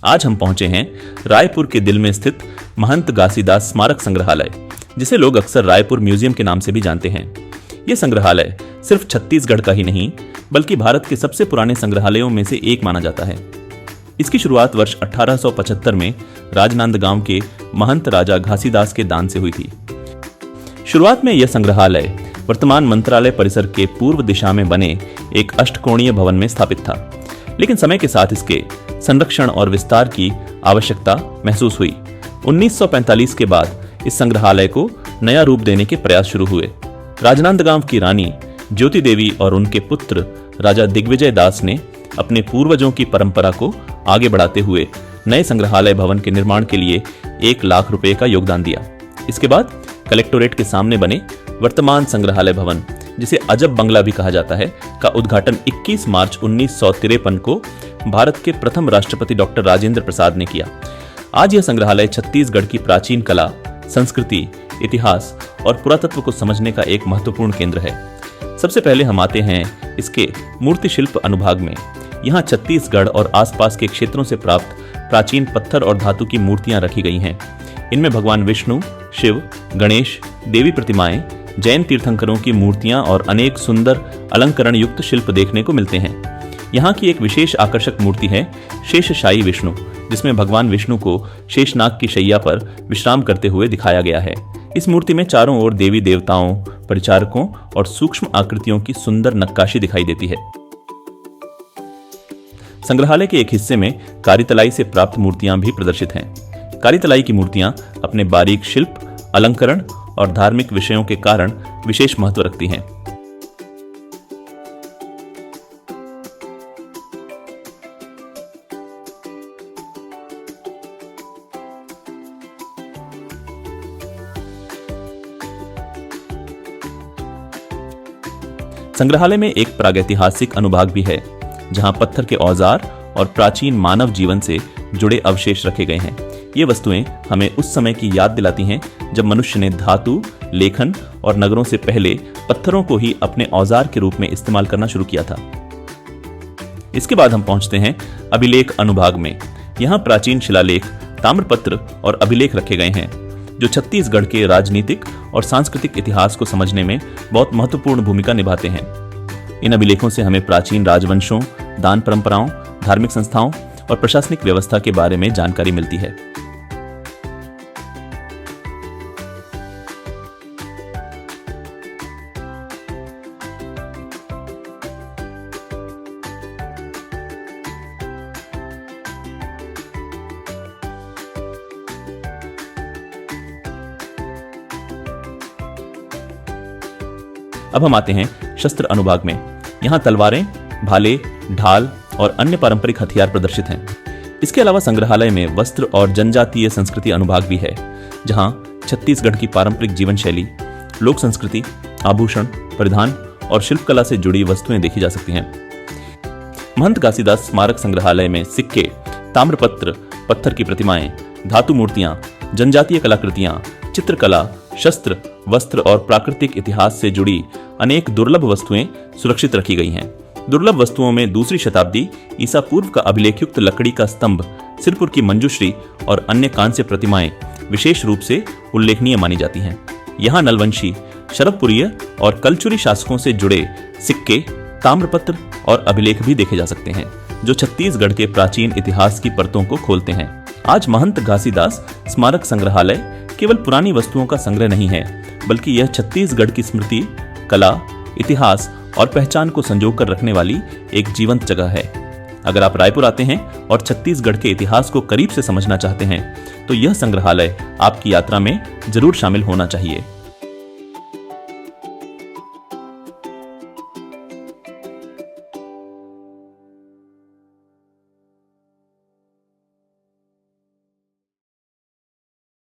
आज हम पहुंचे हैं रायपुर के दिल में स्थित महंत घासीदास स्मारक संग्रहालय, जिसे लोग अक्सर रायपुर म्यूजियम के नाम से भी जानते हैं। ये संग्रहालय सिर्फ छत्तीसगढ़ का ही नहीं बल्कि भारत के सबसे पुराने संग्रहालयों में से एक माना जाता है। इसकी शुरुआत वर्ष 1875 में राजनांदगांव के महंत राजा घासीदास के दान से हुई थी। शुरुआत में यह संग्रहालय वर्तमान मंत्रालय परिसर के पूर्व दिशा में बने एक अष्टकोणीय भवन में स्थापित था, लेकिन समय के साथ इसके संरक्षण और विस्तार की आवश्यकता महसूस हुई। 1945 के बाद इस संग्रहालय को नया रूप देने के प्रयास शुरू हुए। राजनांदगांव की रानी ज्योति देवी और उनके पुत्र राजा दिग्विजय दास ने अपने पूर्वजों की परंपरा को आगे बढ़ाते हुए नए संग्रहालय भवन के निर्माण के लिए 1 लाख रुपए का योगदान दिया। इसके बाद कलेक्टोरेट के सामने बने वर्तमान संग्रहालय भवन, जिसे अजब बंगला भी कहा जाता है, का उद्घाटन 21 मार्च 1953 को भारत के प्रथम राष्ट्रपति डॉक्टर राजेंद्र प्रसाद ने किया। आज यह संग्रहालय छत्तीसगढ़ की प्राचीन कला, संस्कृति, इतिहास और पुरातत्व को समझने का एक महत्वपूर्ण केंद्र है। सबसे पहले हम आते हैं इसके मूर्ति शिल्प अनुभाग में। यहाँ छत्तीसगढ़ और आसपास के क्षेत्रों से प्राप्त प्राचीन पत्थर और धातु की मूर्तियां रखी गई हैं। इनमें भगवान विष्णु, शिव, गणेश, देवी प्रतिमाएं, जैन तीर्थंकरों की मूर्तियां और अनेक सुंदर अलंकरण युक्त शिल्प देखने को मिलते हैं। यहाँ की एक विशेष आकर्षक मूर्ति है शेषशायी विष्णु, जिसमें भगवान विष्णु को शेषनाग की शैया पर विश्राम करते हुए दिखाया गया है। इस मूर्ति में चारों ओर देवी देवताओं, परिचारकों और सूक्ष्म आकृतियों की सुंदर नक्काशी दिखाई देती है। संग्रहालय के एक हिस्से में कारीतलाई से प्राप्त मूर्तियां भी प्रदर्शित हैं। कारीतलाई की मूर्तियां अपने बारीक शिल्प, अलंकरण और धार्मिक विषयों के कारण विशेष महत्व रखती हैं। संग्रहालय में एक प्रागैतिहासिक अनुभाग भी है, जहां पत्थर के औजार और प्राचीन मानव जीवन से जुड़े अवशेष रखे गए हैं। ये वस्तुएं हमें उस समय की याद दिलाती हैं जब मनुष्य ने धातु, लेखन और नगरों से पहले पत्थरों को ही अपने औजार के रूप में इस्तेमाल करना शुरू किया था। इसके बाद हम पहुंचते हैं अभिलेख अनुभाग में। यहाँ प्राचीन शिलालेख, ताम्रपत्र और अभिलेख रखे गए हैं, जो छत्तीसगढ़ के राजनीतिक और सांस्कृतिक इतिहास को समझने में बहुत महत्वपूर्ण भूमिका निभाते हैं। इन अभिलेखों से हमें प्राचीन राजवंशों, दान परंपराओं, धार्मिक संस्थाओं और प्रशासनिक व्यवस्था के बारे में जानकारी मिलती है। अब हम आते हैं शस्त्र अनुभाग में। यहाँ तलवारें, भाले, ढाल और अन्य पारंपरिक हथियार प्रदर्शित हैं। इसके अलावा संग्रहालय में वस्त्र और जनजातीय संस्कृति अनुभाग भी है, जहाँ छत्तीसगढ़ की पारंपरिक जीवन शैली, लोक संस्कृति, आभूषण, परिधान और शिल्पकला से जुड़ी वस्तुएं देखी जा सकती हैं। महंत घासीदास स्मारक संग्रहालय में सिक्के, ताम्रपत्र, पत्थर की प्रतिमाएं, धातु मूर्तियां, जनजातीय कलाकृतियां, चित्रकला, शस्त्र, वस्त्र और प्राकृतिक इतिहास से जुड़ी अनेक दुर्लभ वस्तुएं सुरक्षित रखी गई हैं। दुर्लभ वस्तुओं में 2वीं शताब्दी ईसा पूर्व का अभिलेखयुक्त लकड़ी का स्तंभ, सिरपुर की मंजूश्री और अन्य कांस्य प्रतिमाएं विशेष रूप से उल्लेखनीय मानी जाती हैं। यहाँ नलवंशी, शरभपुरीय और कलचुरी शासकों से जुड़े सिक्के, ताम्रपत्र और अभिलेख भी देखे जा सकते हैं, जो छत्तीसगढ़ के प्राचीन इतिहास की परतों को खोलते हैं। आज महंत घासीदास स्मारक संग्रहालय केवल पुरानी वस्तुओं का संग्रह नहीं है, बल्कि यह छत्तीसगढ़ की स्मृति, कला, इतिहास और पहचान को संजोकर रखने वाली एक जीवंत जगह है। अगर आप रायपुर आते हैं और छत्तीसगढ़ के इतिहास को करीब से समझना चाहते हैं, तो यह संग्रहालय आपकी यात्रा में जरूर शामिल होना चाहिए।